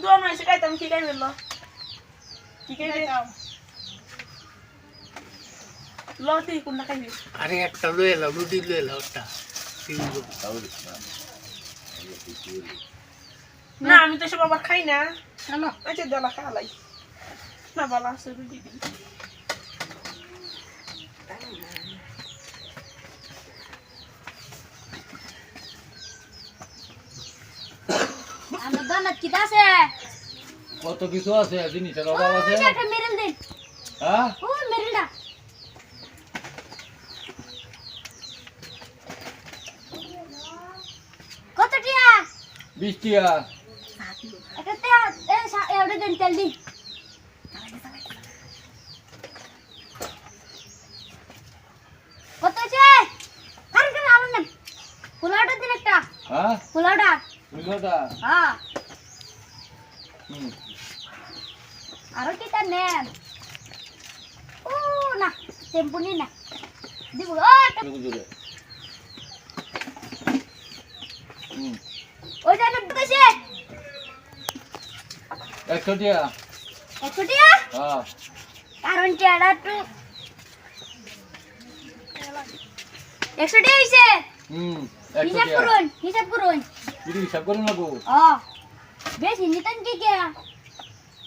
দোয়া মাইছে খাইতাম কি খাইবে ল কি খাইবে লতি কোনটা খাইবি আরে একটা লয়ে এলাম রুটি লয়ে এলাম একটা না আমি তো সব আবার খাই না হ্যালো আচ্ছা দেলা খালাই না বালা আছে রুটি দিই আমার দানাত কি আছে কত কিছু আছে জিনিসের অভাব আছে একটা মেরেল দিন হ্যাঁ ও মেরেলটা কত টিয়া 20 টিয়া একটা তে এওড়ে দিন তেল দিন কত আছে আর কেন আলো না পোলাওটা দিন একটা হ্যাঁ পোলাওটা বুঝলোটা হ্যাঁ হুম আরো কি তা নেন ও না টেম্পু নি না দিব ও বুঝলে হুম ওই জানে কইছে 100 টিয়া 100 টিয়া হ্যাঁ কারণ টিয়াটা একটু 100 টিয়া হইছে হুম 100 হিসাব টিয়া করুন হিসাব করুন কি হিসাব করুন লাগবো বেশি নিতেন কি কে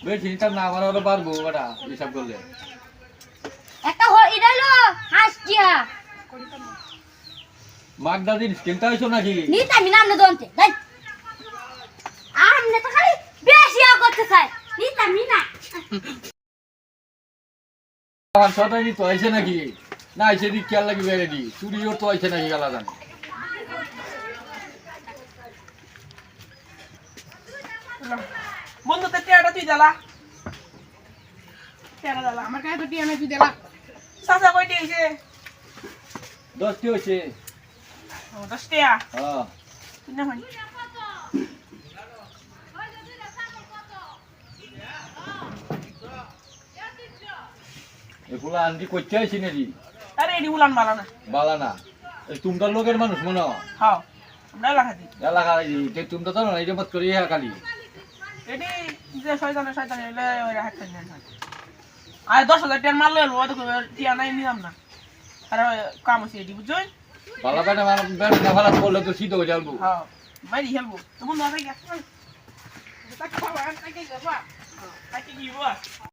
বেশি হিসাব না আমার আরো পারবো বেটা হিসাব করলে একটা এটা হলো হাসটিয়া মাগদা দিন কিনতে হইছো নাকি নিতে আমি নাম না দন্তে দেখ আমনে তো খালি বেশি করতে চাই নিতে আমি না আমার সাথে তো আইছে নাকি না আইছে দি খেয়াল লাগি বেরে দি চুরিও তো আইছে নাকি গালা জানে বন্ধু তো টিয়াটা তুই দেলা টিয়াটা দেলা আমার কাছে তো টিয়া নাই তুই দেলা চাচা কই দিয়েছে 10 টি হইছে 10 টিয়া হ্যাঁ তুই না হয় এগুলা আন্টি কইতে আইছি নাকি আরে এডি উলান মালা না বালা না এই তোমরা লোকের মানুষ মনে হ্যাঁ আমরা লাগাতি এলাকা এই তোমরা তো না এই মত করি খালি এডি যে শয়তানে এলে ওই হাত টাইনে না আয় 10,000 টিয়ার মাল লইলো ওই তো টিয়া নাই নিলাম না আরে কাম আছে এডি বুঝছই বালা বেটা মানে বেটা না ভালো করলে তো সিধা হয়ে যাবো হ্যাঁ বাইরে হেলবো তুমি না থাকি তাকে খাওয়া তাকে যাবা তাকে কি হইবো